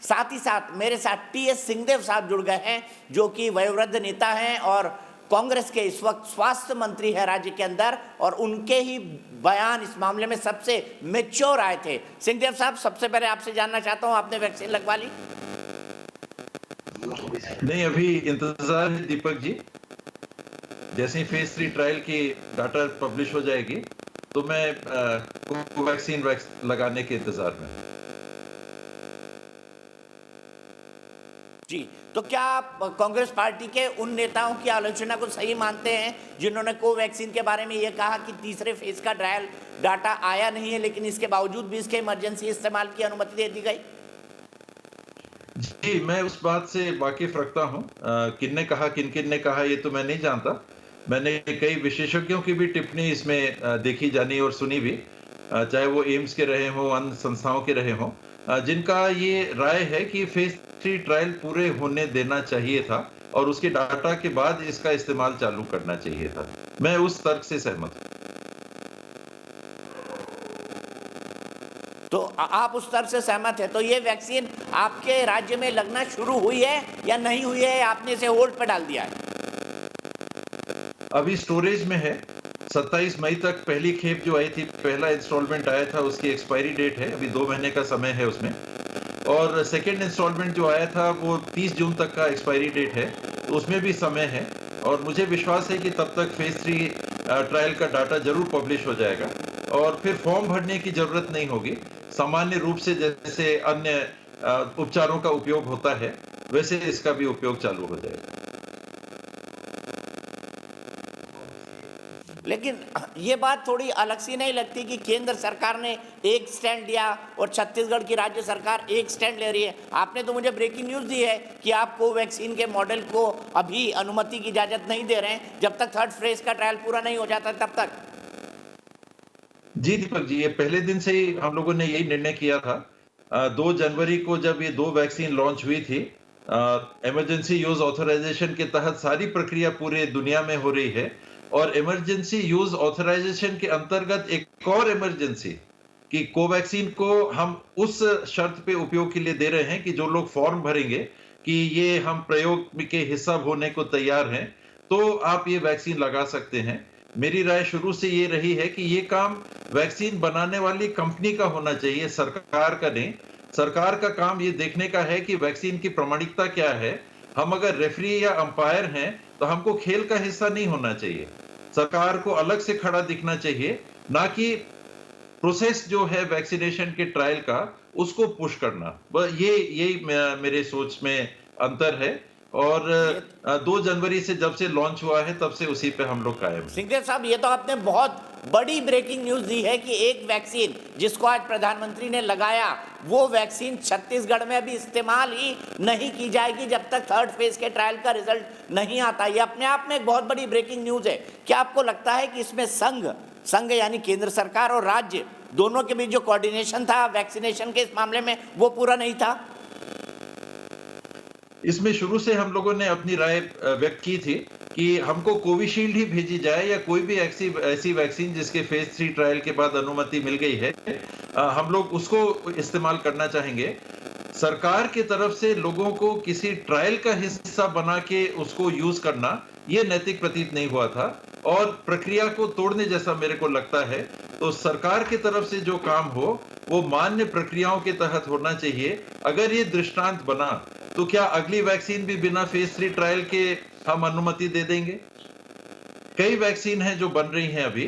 साथ ही साथ मेरे साथ टीएस सिंहदेव साहब जुड़ गए हैं, जो कि वयोवृद्ध नेता हैं और कांग्रेस के इस वक्त स्वास्थ्य मंत्री है राज्य के अंदर, और उनके ही बयान इस मामले में सबसे मैच्योर आए थे। सिंहदेव साहब, सबसे पहले आपसे जानना चाहता हूं, आपने वैक्सीन लगवा ली? नहीं, अभी इंतजार है दीपक जी। जैसे ही फेज 3 ट्रायल की डाटा पब्लिश हो जाएगी तो मैं कोवैक्सीन लगाने के इंतजार में। जी, तो क्या आप कांग्रेस पार्टी के उन नेताओं की आलोचना को सही मानते हैं जिन्होंने कोवैक्सीन के बारे में ये कहा कि तीसरे फेज का ट्रायल डाटा आया नहीं है, लेकिन इसके बावजूद भी इसके इमरजेंसी इस्तेमाल की अनुमति दे दी गई? जी, मैं उस बात से वाकिफ रखता हूं। किन किन ने कहा ये तो मैं नहीं जानता। मैंने कई विशेषज्ञों की भी टिप्पणी इसमें देखी जानी और सुनी भी, चाहे वो एम्स के रहे हों, अन्य संस्थाओं के रहे हों, जिनका ये राय है कि फेज 3 ट्रायल पूरे होने देना चाहिए था और उसके डाटा के बाद इसका इस्तेमाल चालू करना चाहिए था। मैं उस तर्क से सहमत हूं। तो आप उस तरह से सहमत है? तो ये वैक्सीन आपके राज्य में लगना शुरू हुई है या नहीं हुई है, आपने इसे होल्ड पर डाल दिया है? अभी स्टोरेज में है। 27 मई तक पहली खेप जो आई थी, पहला इंस्टॉलमेंट आया था, उसकी एक्सपायरी डेट है, अभी 2 महीने का समय है उसमें। और सेकेंड इंस्टॉलमेंट जो आया था वो 30 जून तक का एक्सपायरी डेट है, तो उसमें भी समय है। और मुझे विश्वास है कि तब तक फेज 3 ट्रायल का डाटा जरूर पब्लिश हो जाएगा और फिर फॉर्म भरने की जरूरत नहीं होगी। सामान्य रूप से जैसे अन्य उपचारों का उपयोग होता है, वैसे इसका भी उपयोग चालू हो जाएगा। लेकिन ये बात थोड़ी अलग सी नहीं लगती कि केंद्र सरकार ने एक स्टैंड लिया और छत्तीसगढ़ की राज्य सरकार एक स्टैंड ले रही है? आपने तो मुझे ब्रेकिंग न्यूज़ दी है कि आप कोवैक्सीन के मॉडल को अभी अनुमति की इजाजत नहीं दे रहे हैं, जब तक थर्ड फेज का ट्रायल पूरा नहीं हो जाता तब तक। जी दीपक जी, ये पहले दिन से ही हम लोगों ने यही निर्णय किया था। 2 जनवरी को जब ये 2 वैक्सीन लॉन्च हुई थी, इमरजेंसी यूज ऑथराइजेशन के तहत सारी प्रक्रिया पूरे दुनिया में हो रही है और इमरजेंसी यूज ऑथराइजेशन के अंतर्गत एक और इमरजेंसी कि कोवैक्सीन को हम उस शर्त पे उपयोग के लिए दे रहे हैं कि जो लोग फॉर्म भरेंगे कि ये हम प्रयोग के हिस्सा होने को तैयार हैं, तो आप ये वैक्सीन लगा सकते हैं। मेरी राय शुरू से ये रही है कि ये काम वैक्सीन बनाने वाली कंपनी का होना चाहिए, सरकार का नहीं। सरकार का काम ये देखने का है कि वैक्सीन की प्रामाणिकता क्या है। हम अगर रेफरी या अंपायर हैं तो हमको खेल का हिस्सा नहीं होना चाहिए। सरकार को अलग से खड़ा दिखना चाहिए, ना कि प्रोसेस जो है वैक्सीनेशन के ट्रायल का उसको पुश करना। यही मेरे सोच में अंतर है और 2 जनवरी से जब से लॉन्च हुआ है तब से उसी पे हम लोग कायम हैं। सिंहदेव साहब, ये तो आपने बहुत बड़ी ब्रेकिंग न्यूज दी है कि एक वैक्सीन जिसको आज प्रधानमंत्री ने लगाया, वो वैक्सीन छत्तीसगढ़ में अभी इस्तेमाल ही नहीं की जाएगी जब तक थर्ड फेज के ट्रायल का रिजल्ट नहीं आता। ये अपने आप में एक बहुत बड़ी ब्रेकिंग न्यूज है। क्या आपको लगता है कि इसमें संघ यानी केंद्र सरकार और राज्य दोनों के बीच जो कोऑर्डिनेशन था वैक्सीनेशन के इस मामले में, वो पूरा नहीं था? इसमें शुरू से हम लोगों ने अपनी राय व्यक्त की थी कि हमको कोविशील्ड ही भेजी जाए या कोई भी ऐसी वैक्सीन जिसके फेज 3 ट्रायल के बाद अनुमति मिल गई है, हम लोग उसको इस्तेमाल करना चाहेंगे। सरकार की तरफ से लोगों को किसी ट्रायल का हिस्सा बना के उसको यूज करना, ये नैतिक प्रतीत नहीं हुआ था और प्रक्रिया को तोड़ने जैसा मेरे को लगता है। तो सरकार की तरफ से जो काम हो वो मान्य प्रक्रियाओं के तहत होना चाहिए। अगर ये दृष्टांत बना तो क्या अगली वैक्सीन भी बिना फेज 3 ट्रायल के हम अनुमति दे देंगे? कई वैक्सीन हैं जो बन रही हैं अभी,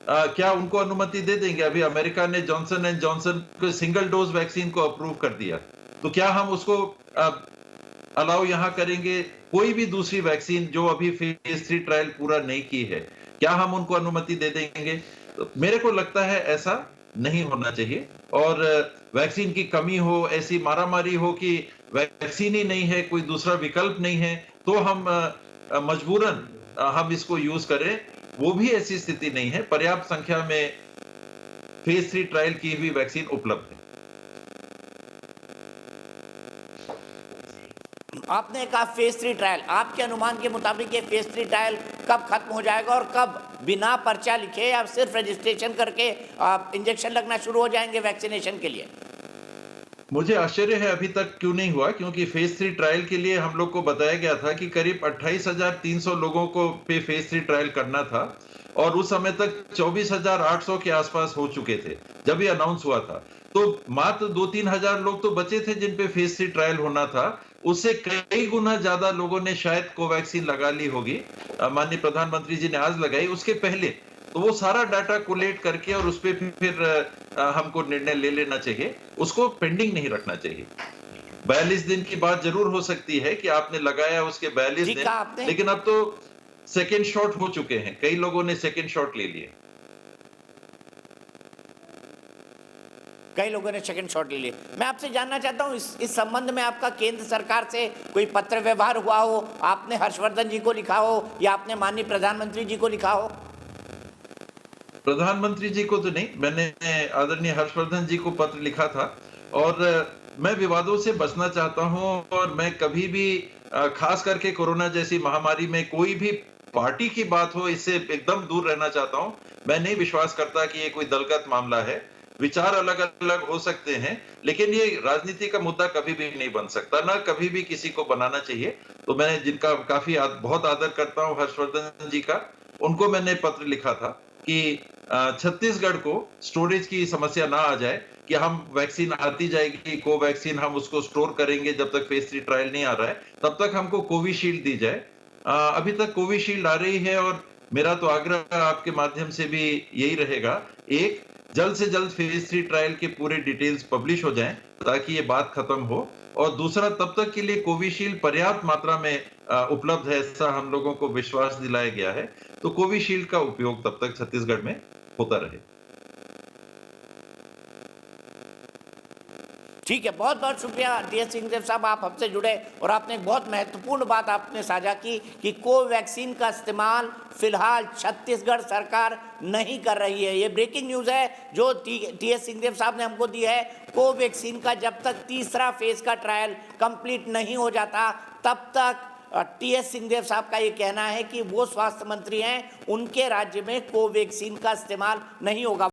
क्या उनको अनुमति दे देंगे? अभी अमेरिका ने जॉनसन एंड जॉनसन को सिंगल डोज वैक्सीन को अप्रूव कर दिया, तो क्या हम उसको अलाउ यहां करेंगे? कोई भी दूसरी वैक्सीन जो अभी फेज 3 ट्रायल पूरा नहीं की है, क्या हम उनको अनुमति दे देंगे? तो मेरे को लगता है ऐसा नहीं होना चाहिए। और वैक्सीन की कमी हो, ऐसी मारामारी हो कि वैक्सीन ही नहीं है, कोई दूसरा विकल्प नहीं है, तो हम मजबूरन हम इसको यूज करें, वो भी ऐसी स्थिति नहीं है। पर्याप्त संख्या में फेज 3 ट्रायल की हुई वैक्सीन उपलब्ध है। आपने कहा फेज 3 ट्रायल, आपके अनुमान के मुताबिक ये फेज 3 ट्रायल कब खत्म हो जाएगा और कब बिना पर्चा लिखे या सिर्फ रजिस्ट्रेशन करके इंजेक्शन लगना शुरू हो जाएंगे वैक्सीनेशन के लिए? मुझे आश्चर्य है अभी तक क्यों नहीं हुआ, क्योंकि फेज 3 ट्रायल के लिए हम लोग को बताया गया था कि करीब 28,300 लोगों को पे फेज 3 ट्रायल करना था और उस समय तक 24,800 के आसपास हो चुके थे जब ये अनाउंस हुआ था। तो मात्र 2-3 हजार लोग तो बचे थे जिन पे फेज 3 ट्रायल होना था। उससे कई गुना ज्यादा लोगों ने शायद कोवैक्सीन लगा ली होगी। माननीय प्रधानमंत्री जी ने आज लगाई, उसके पहले तो वो सारा डाटा कोलेट करके और उस पे फिर हमको निर्णय ले लेना चाहिए, उसको पेंडिंग नहीं रखना चाहिए। 42 दिन की बात जरूर हो सकती है कि आपने लगाया उसके 42 ठीक दिन, कहा आपने। लेकिन अब तो सेकेंड शॉट हो चुके हैं, कई लोगों ने सेकेंड शॉट ले लिए। कई लोगों ने सेकंड शॉट ले लिए। मैं आपसे जानना चाहता हूं इस संबंध में आपका केंद्र सरकार से कोई पत्र व्यवहार हुआ हो, आपने हर्षवर्धन जी को लिखा हो या आपने माननीय प्रधानमंत्री जी को लिखा हो? प्रधानमंत्री जी को तो नहीं, मैंने आदरणीय हर्षवर्धन जी को पत्र लिखा था और मैं विवादों से बचना चाहता हूं और मैं कभी भी खास करके कोरोना जैसी महामारी में कोई भी पार्टी की बात हो इससे एकदम दूर रहना चाहता हूं। मैं नहीं विश्वास करता कि ये कोई दलगत मामला है। विचार अलग-अलग हो सकते हैं, लेकिन ये राजनीति का मुद्दा कभी भी नहीं बन सकता, ना कभी भी किसी को बनाना चाहिए। तो मैं जिनका काफी बहुत आदर करता हूं हर्षवर्धन जी का, उनको मैंने पत्र लिखा था कि छत्तीसगढ़ को स्टोरेज की समस्या ना आ जाए, कि हम वैक्सीन आती जाएगी, कोवैक्सीन हम उसको स्टोर करेंगे जब तक फेज 3 ट्रायल नहीं आ रहा है, तब तक हमको कोविशील्ड दी जाए। अभी तक कोविशील्ड आ रही है और मेरा तो आग्रह आपके माध्यम से भी यही रहेगा, एक जल्द से जल्द फेज 3 ट्रायल के पूरे डिटेल्स पब्लिश हो जाएं ताकि ये बात खत्म हो, और दूसरा तब तक के लिए कोविशील्ड पर्याप्त मात्रा में उपलब्ध है ऐसा हम लोगों को विश्वास दिलाया गया है, तो कोविशील्ड का उपयोग तब तक छत्तीसगढ़ में होता रहे। ठीक है, बहुत बहुत शुक्रिया टीएस सिंहदेव साहब, आप हमसे जुड़े और आपने एक बहुत महत्वपूर्ण बात आपने साझा की कि कोवैक्सीन का इस्तेमाल फिलहाल छत्तीसगढ़ सरकार नहीं कर रही है। ये ब्रेकिंग न्यूज़ है जो टीएस सिंहदेव साहब ने हमको दी है। कोवैक्सीन का जब तक तीसरा फेज का ट्रायल कंप्लीट नहीं हो जाता तब तक टीएस सिंहदेव साहब का ये कहना है कि वो स्वास्थ्य मंत्री हैं, उनके राज्य में कोवैक्सीन का इस्तेमाल नहीं होगा।